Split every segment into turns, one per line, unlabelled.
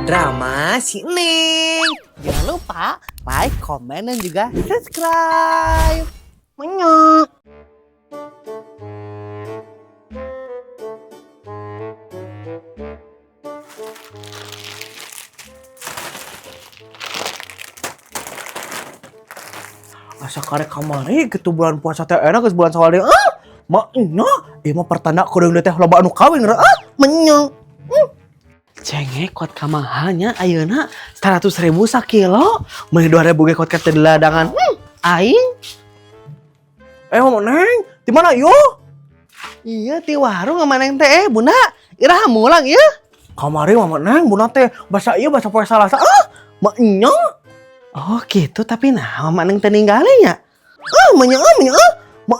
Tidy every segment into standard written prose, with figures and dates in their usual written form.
Drama si Neng.
Jangan lupa like, komen, dan juga subscribe. Menyok.
Asa karek kamari gitu bulan puasa teh enak geus bulan Sawal. Mak ieu mah pertanda kudu teh loba anu kawin
Menyok. Cengek kuat kamahanya ayeuna 100.000 sakilo. Meuli 2.000 ge kuat ka ladangan. Aing.
Mama Neng, di mana yo?
Iya ti warung Maneng teh Bunda. Iraha mulang ieu.
Kamari Mama Neng, Bunda teh basa ieu basa poe Salasa. Mak
Oh gitu, tapi nah Maneng teh ninggalinya.
Mak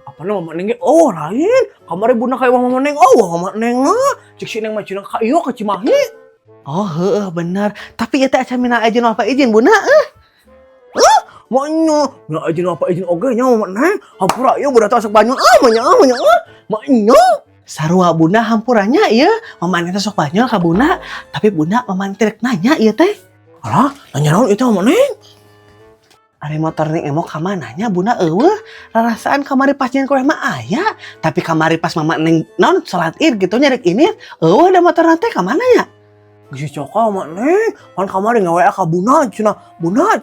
apa nama Mama Neng ge? Oh lain. Kamari Bunda kayak Mama Neng. Mama Neng mah cik si Neng mah cenah ka ieu ka Cimahi.
Oh heeh bener. Tapi ieu teh acan minal izin apa izin Bunda?
Maknya, nggak izin apa izin oge nya Mama Neng. Hampura ieu budak teh sok banyak. Maknya.
Sarua Bunda hampurannya ieu. Mama Neng teh sok banyol ka Bunda. Tapi Bunda Mama Neng teh nanya ieu teh.
Alah, nanya naon itu Mama Neng?
Ari motor Neng emok ka mananya Bunda eueuh. Rarasaan kamari pas nyen kowe mah aya. Tapi kamari pas Mama Neng naon salat Id gitu nya rek ini. Eueuh ada motor teh ka mana nya?
Geus coka Mama Neng, kan kamari ngawe ka Bunda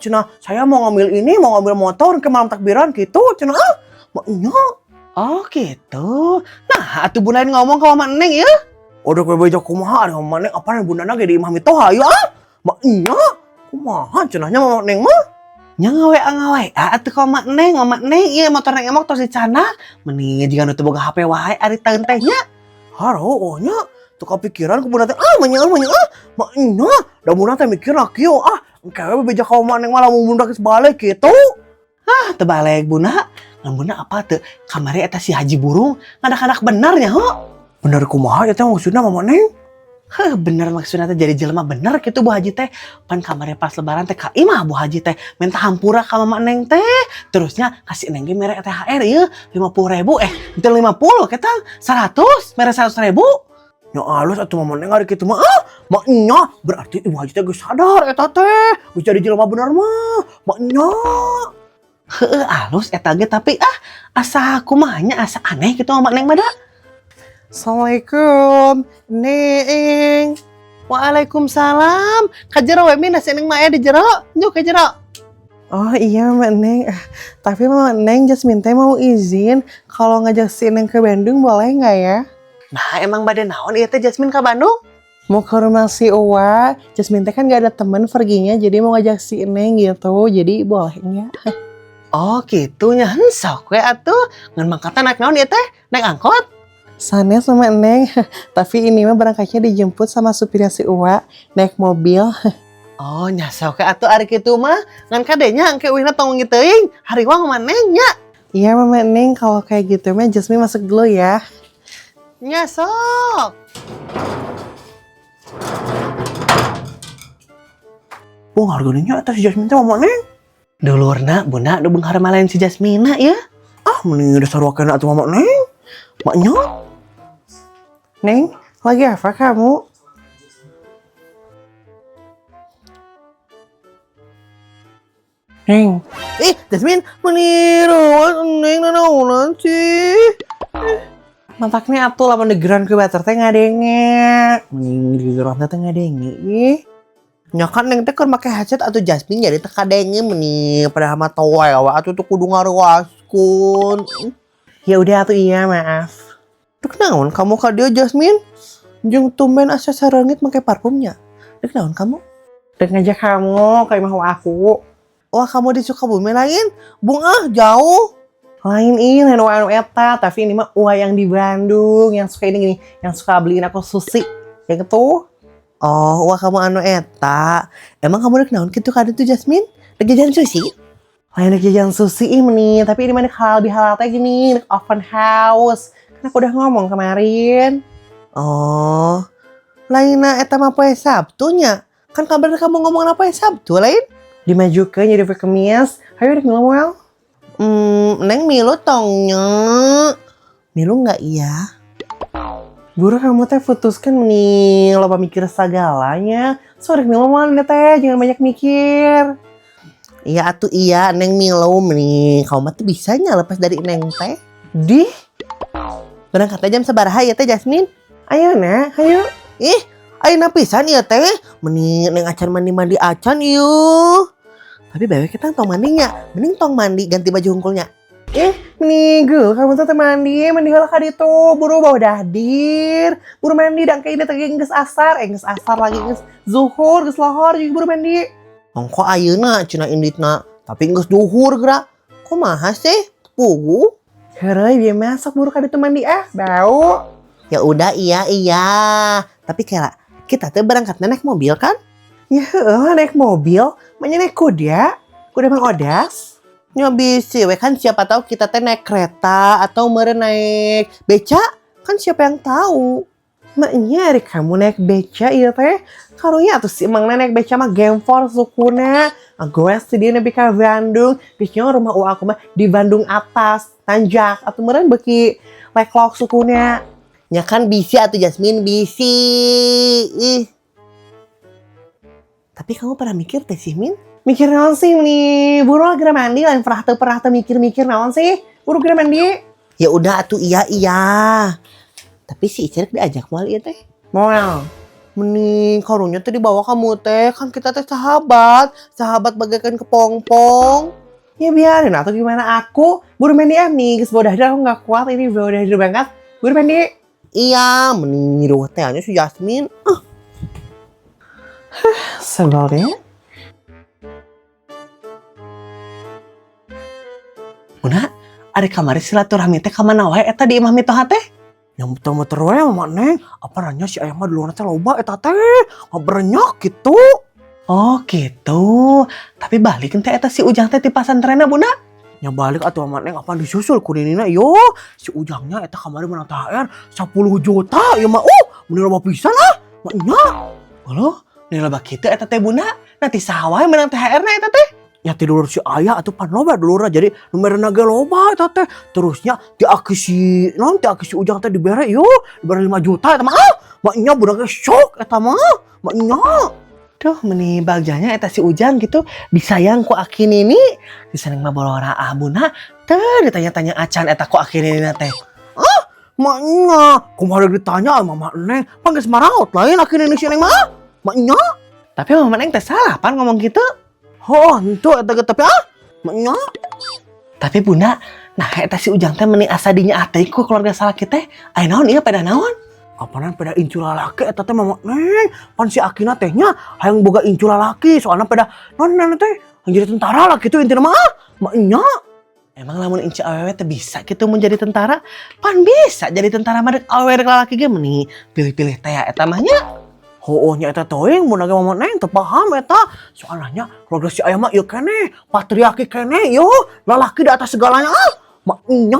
cenah saya mau ngambil ini, mau ngambil motor ke malam takbiran gitu cenah. Maknya.
Oh gitu. Nah, atuh Bunda ngomong ka Mama Neng ya.
Udah kowe beja kumaha ari Mama Neng apa Bundana ge di Imam Mitoha ya? Maknya. Kumaha cenahnya Mama Neng mah?
Nya ngawe atuh ka Mama Neng ieu motor Neng emok tos dicana. Meni jiga nu teu boga HP wae ari taeun teh nya.
Haro nya. Tuh kepikiran ku Bunda teh maknya. Maknya. Da Bunda teh mikir kieu engke beja ka Mama Neng malah mun Bunda geus balik kitu.
Teu balik Bunda. Ngan Bunda apa teu kamari eta si Haji Burung ngadak-ngadak bener nya
Bener kumaha eta maksudna Mama Neng?
Bener maksudnya teh jadi jelema bener gitu Bu Haji teh. Pan kamari pas lebaran teh ka imah Bu Haji teh minta hampura ka Mama Neng teh. Terusnya kasih Neng ge mere THR ieu 50.000 teu 50 kita 100 mere 100.000.
Nya alus atuh Mama Neng ari kitu mah. Maknya berarti Ibu Haji teh geus sadar eta teh geus jadi jelema bener mah. Maknya.
Heueuh alus eta ge tapi asa kumahanya asa aneh gitu Mama Neng mah da.
Assalamualaikum Neng.
Waalaikumsalam. Ka jero we mina si Neng mah aya di jero. Njuk ka jero.
Oh iya Mbak Neng. Tapi Mama Neng Jasmine teh mau izin kalau ngajak si Neng ke Bandung boleh nggak ya?
Nah emang bade naon ieu teh Jasmine ka Bandung?
Mau ke rumah si Uwa. Jasmine teh kan gak ada temen perginya jadi mau ngajak si Neng gitu. Jadi boleh nggak?
Oh gitu nya sok we atuh. Ngan mangkatna naik naon ieu teh? Naik angkot?
Sanes sama Neng. Tapi ini mah berangkatnya dijemput sama supirnya si Uwa naik mobil.
Oh nya sok we atuh ari kitu mah. Ngan kadenya engke uihna tong ngiteuing. Hariwang maneh nya.
Iya Mama Neng kalau kayak gitu mah Jasmine masuk dulu ya.
Nya sok.
Harganya atas si Jasmine teh Mama Neng.
Dulurna Bunda nu beunghar malain si Jasmina ya.
Mending udah sarwakeun atuh Mama Neng. Maknya. Neng, lagi apa kamu? Neng.
Jasmine meniru Neng nanaonan sih.
Mantaknya atuh lamun digeran ke bater teh ngadenge. Mending digeran teh ngadenge.
Nya kan Neng teh keur make headset atuh Jasmine jadi teh kadenge meuni padahal mah toel atuh teu kudu ngaruaskun.
Ya udah atuh iya maaf.
Dek naon kamu ka dia Jasmine? Jeung tumben asa sarengit make parfumnya. Dek naon kamu?
Dek ngajak kamu kayak mau aku.
Wah kamu di Sukabumi lain? Jauh.
Lain ini lain anu eta, tapi ini mah Uwa yang di Bandung yang suka ini gini, yang suka beliin aku sushi. Yang itu.
Oh, wah kamu anu eta. Emang kamu dek naon kitu ka ditu Jasmine? Dek jajan sushi?
Lain dek jajan sushi nih, tapi ini mah halal bihalal teh gini, dek open house. Kan aku udah ngomong kemarin.
Oh, lainna eta mah poe Sabtu nya. Kan kabar kamu ngomong apa poe Sabtu lain?
Dimajukeun jadi poe Kemis. Hayu dek ngomong.
Neng milu tongnya. Milu nggak iya? Buru kamu teh putuskan nih, loba mikir segalanya. Sorry nih mana teh, jangan banyak mikir.
Iya atuh iya, Neng Milo nih. Kamu mah tuh bisanya lepas dari Neng teh.
Di,
Berangkatnya jam sabaraha ya teh Jasmine?
ayo nah, ayo.
Ih, ayeuna pisan ieu teh. Mending Neng acan mandi-mandi acan yuk. Tapi bebek kita tong mandinya. Mending tong mandi ganti baju hungkulnya.
Minggu, kamu tuh mandi heula ka ditu, buru bawa dadir. Buru mandi dan kayak ini teh geus asar, geus asar lagi geus zuhur, geus lohor juga buru mandi.
Ongko ayeuna cenah inditna, tapi geus duhur geura. Kumaha sih? Pugu?
Heureuy bieu masuk buru ka ditu mandi bau.
Ya udah iya. Tapi kira kita tuh berangkatnya naik mobil kan?
Ya heuh naik mobil, mah naik kuda. Kuda Mang Odas.
Ya bisi we kan siapa tahu kita teh naik kereta atau meureun naik beca, kan siapa yang tahu.
Maknya ari kamu naik beca ieu teh. Karunya atuh si emangna naik beca mah gempor sukuna. Goes di nepi ka Bandung. Biasanya rumah aku mah di Bandung atas, tanjak atuh meureun beuki leklok sukuna.
Ya kan bisi atuh Jasmine bisi. Ih. Tapi kamu pernah mikir teh sih Min?
Mikir naon sih nih? Buru geura mandi lain pernah teu mikir-mikir naon sih? Buru geura mandi.
Ya udah atuh iya. Tapi si Icer diajak moal ieu teh.
Moal.
Mending karunya teh dibawa kamu teh, kan kita teh sahabat bagaikan kepompong.
Ya biarin atau gimana aku buru mandi nih, geus bawa dahadir aku nggak kuat ini bawa dahadir banget. Buru mandi.
Iya, mending ngiruh teh nya si Jasmine.
Sebel deh.
Muna, ari kamari silaturahmi teh ka mana wae eta di imah mitoha teh? Yang muter-muter wae mah Neng. Apa nanya si aya mah duluan teh loba eta teh. Ngaberenyak gitu.
Oh gitu. Tapi balik teh eta si Ujang teh di pasantrenna Bunda.
Nya balik atuh mah Neng apa disusul ku ninina yo. Si Ujangnya eta kamari menang THR 10 juta ieu mah. Mun loba pisan mah nya.
Halo, nilai loba kitu eta teh Bunda. Nanti saha wae menang THR-na eta teh.
Ya tidur si ayah atau pan loba dulurna jadi numerna ge loba eta teh. Terusnya diaki si Ujang teh dibere yo, dibere 5 juta eta mah. Mak nya budak syok eta mah. Mak nya.
Duh, meni bagjanya eta si Ujang gitu disayang ku Akin ini. Disayang mah bolora Bunda. Teu ditanya-tanya acan eta ku Akin ini teh.
Mak nya, kumaha ditanya sama mak Neng, pan geus maraot lain Akin ini si Neng mah. Mak nya.
Tapi mama Neng teh salah pan ngomong gitu.
Oh, itu eta ge tapi mak nya.
Tapi Bunda, nah eta si Ujang teh meni asa dinya ateh ku keluarga salah kita. Aya naon ieu pada naon?
Apaan pada incul lalaki eta teh mama Neng. Pan si Akina tehnya hayang boga incul lalaki soalna pada non teh jadi tentara lah gitu intina mah. Mak nya.
Emang lamun inci awewe teh bisa gitu menjadi tentara? Pan bisa jadi tentara mah dek awewe dek lalaki ge meni pilih-pilih teh eta mah nya.
Nya eta teuing mun mama Neng teu paham eta. Soalnya keluarga si aya mah ieu keneh, patriarki keneh yo, lalaki di atas segalanya. Mak nya.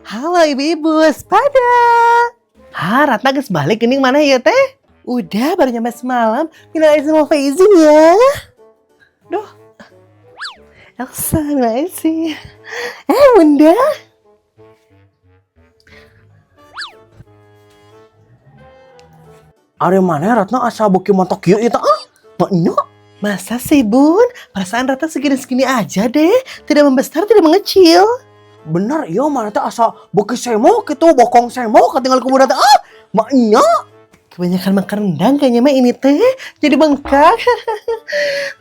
Halo ibu-ibu, sepada. Ratna geus balik geuning mana ya teh? Udah baru nyampe semalam. Minal izin wal faizin ya. Duh. Elsa, minal izin. Bunda.
Are mana Ratna asa beuki montok kieu eta Mak nya.
Masa sih Bun? Perasaan Ratna segini-segini aja deh. Tidak membesar, tidak mengecil.
Bener iya mana teh asa beuki semok gitu, bokong semok katinggal ku budak teh. Mak nya.
Kebanyakan makan rendang kayaknya mah ini teh jadi bengkak.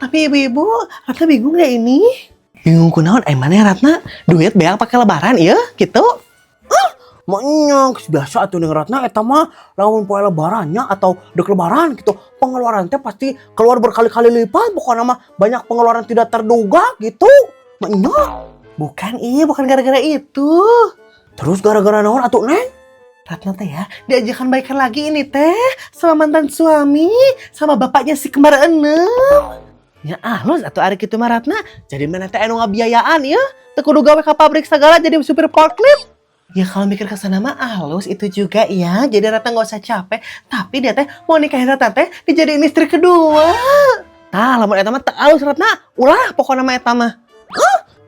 Tapi ibu-ibu, Ratna bingung ya ini. Bingung kunaon? Mana Ratna? Duit beak pakai lebaran iya gitu.
Mak nya biasa atuh ning Ratna eta mah lamun poe lebarannya atau dek lebaran gitu. Pengeluaran teh pasti keluar berkali-kali lipat, pokoknya mah banyak pengeluaran tidak terduga gitu. Mak nya.
Bukan bukan gara-gara itu.
Terus gara-gara naon atuh Neng?
Ratna teh ya diajakan baikan lagi ini teh sama mantan suami sama bapaknya si kembar enam. Ya halus atuh ari kitu mah Ratna jadi mana teh anu ngabiayaan ya teu kudu gawe ka pabrik segala jadi supir forklift. Ya kalau mikir ke sana mah halus itu juga ya jadi Ratna nggak usah capek tapi dia teh mau nikahin Ratna teh dijadiin istri kedua. Tah lamun eta mah teu halus Ratna ulah pokona mah eta mah.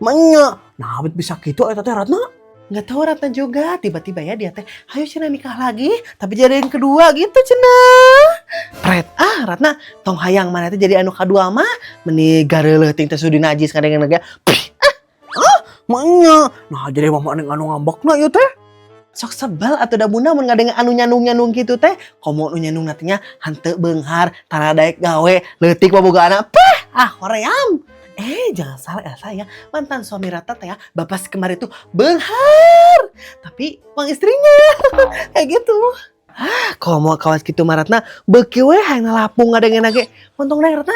Mak nya. Nah, bisa gitu eta teh Ratna.
Nggak tahu Ratna juga, tiba-tiba ya dia teh, ayo Cina nikah lagi, tapi jadi yang kedua gitu Cina. Pret, Ratna, tong hayang mana teh jadi anu kadua mah, meni gareuleut ting teh sudi najis kadang nega.
Maknya, nah jadi mama neng anu ngambekna ieu teh.
Sok sebel atuh da bunda mun ngadenge anu nyanung-nyanung gitu teh, komo nu nyanung nantinya hanteu beunghar, tara daek gawe, leutik boboga anak. Hoream. Jangan salah Elsa ya, mantan suami Ratna teh ya, bapak kemarin tuh beunghar, tapi uang istrinya kayak gitu. Kalau mau kawas gitu mah Ratna, beuki we hayang lapung ngadenge nage. Untung neng Ratna,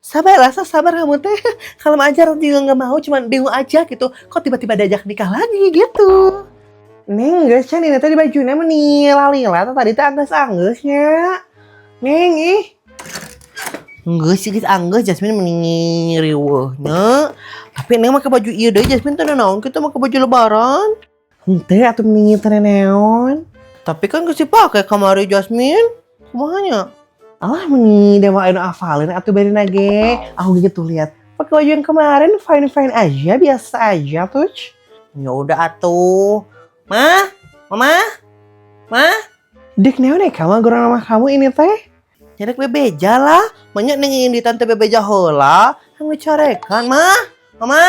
sabar Elsa, sabar kamu teh. Kalau aja Ratna juga nggak mau, cuman bingung aja gitu. Kok tiba-tiba diajak nikah lagi gitu. Neng, geus can ini teh di bajunya meni lalila tadi teh anggeus-anggeusnya. Neng Geus sih geus anggeus Jasmine meni riweuhna. Tapi Neng make baju ieu deui Jasmine teh naon kita make baju lebaran. Henteu atuh meni teh neon. Tapi kan geus dipake kamari Jasmine. Kumaha nya? Alah meni dewa anu afalin atuh bari ge. Aku gitu lihat. Pakai baju yang kemarin fine-fine aja, biasa aja tuh. Ya udah atuh. Mama? Dik neon kamu gurang nama kamu ini teh. Nyerek bebeja lah. Banyak nengin di tante bebeja heula. Yang dicorekan, Mama?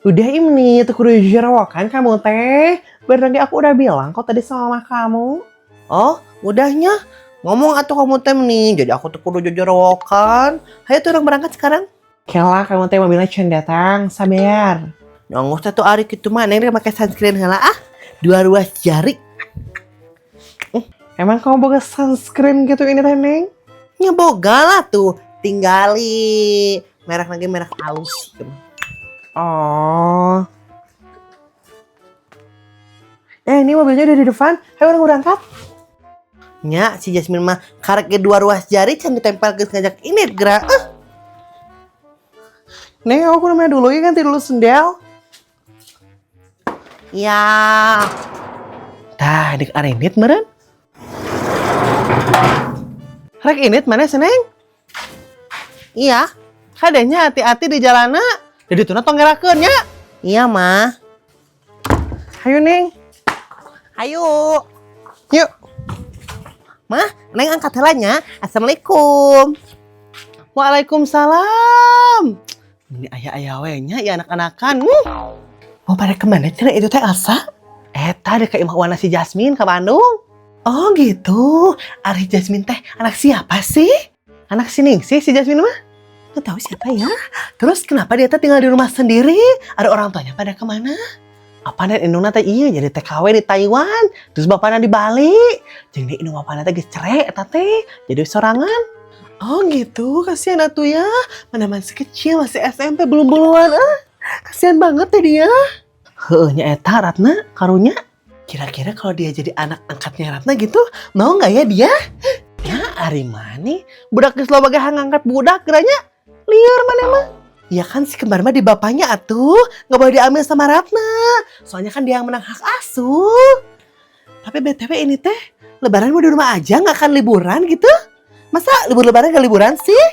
Udah ini tuh kudu jerawakan kamu teh. Berarti aku udah bilang kok tadi sama mama kamu. Oh, udahnya. Ngomong atuh kamu teh nih. Jadi aku tuh kudu jerawakan. Hayo tuh orang berangkat sekarang. Kela kamu teh mobilnya cen datang. Sabar. Nongos tuh hari gitu mah. Neng pakai sunscreen heula 2 ruas jari. Emang kamu boga sunscreen gitu ini teh Neng? Ya boga lah tuh, tinggali merek lagi merek halus. Oh. Ini mobilnya udah di depan. Ayo orang berangkat. Nya si Jasmine mah karek 2 ruas jari can ditempel ke ngajak ini gerak. Neng aku namanya dulu ya ganti dulu sendal. Ya. Tah, dik arenit meureun. Rek init mana seneng? Iya, kadenya hati-hati di jalana. Jadi tuna tonggerakeun nya. Iya mah. Hayu Neng. Hayu. Yuk. Mah, Neng angkat helanya. Assalamualaikum. Waalaikumsalam. Ini ayah-ayah we nya ya anak-anakan. Mau pada kemana cina itu teh Elsa? Tadi ke imah wana si Jasmine ke Bandung. Oh gitu, Ari Jasmine teh anak siapa sih? Anak si Ningsih si Jasmine mah? Nggak tahu siapa ya. Terus kenapa dia teh tinggal di rumah sendiri? Ada orang tuanya pada kemana? Apa nih indungna teh iya jadi TKW di Taiwan. Terus bapaknya di Bali. Jadi indung bapaknya teh geus cerai eta teh. Jadi sorangan. Oh gitu, kasihan atuh ya. Mana masih kecil, masih SMP belum-belumuan. Kasihan banget teh dia. Heuh nya eta Ratna karunya. Kira-kira kalau dia jadi anak angkatnya Ratna gitu, mau nggak ya dia? Ya, ari mani, budak geus loba gah ngangkat budak geranya. Liur mana mah? Ya kan si kembar mah di bapaknya atuh, nggak boleh diambil sama Ratna. Soalnya kan dia yang menang hak asuh. Tapi BTW ini teh, lebaran mau di rumah aja nggak akan liburan gitu? Masa libur lebaran gak liburan sih?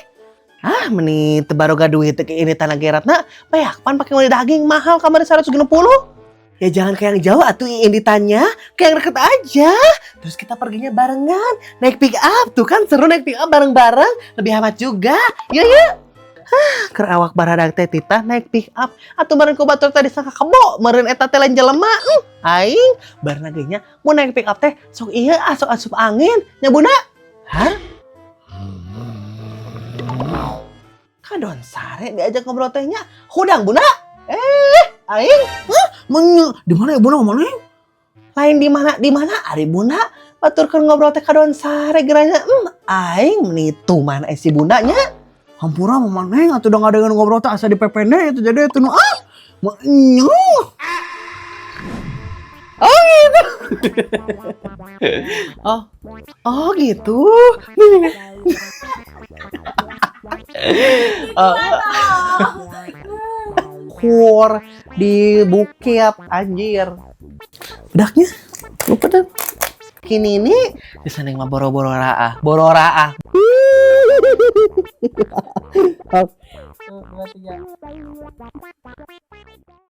Meni tebaroga duit ini tanah Ratna, payak pan pakai modal daging mahal kamar 160. Ya jangan kayak yang jauh atuh Iin ditanya, kayak yang deket aja. Terus kita perginya barengan, naik pick up. Tuh kan seru naik pick up bareng-bareng, lebih hemat juga. Yuk. Kerawak baradag teh titah naik pick up. Atuh bareng ku batur tadi sangka kebo, meureun eta teh lain jelema. Aing bareng nya mau naik pick up teh sok ieu sok asup angin. Nya Bunda? Kadon sare diajak ngobrol teh nya. Hudang Bunda. Aing,
Di mana ya Bunda mana?
lain di mana? Ari Bunda baturkeun ngobrol teh kadon sare geranya. Aing menitu mana si Bundanya.
Hampura mama Neng atuh udah ngadengeun ngobrol teh asa dipepende itu jadi atuh maknya.
Oh gitu. Oh gitu. Kur di bukit anjir. Bedaknya lupa deh. Kini ini bisa neng mah boro-boro raah.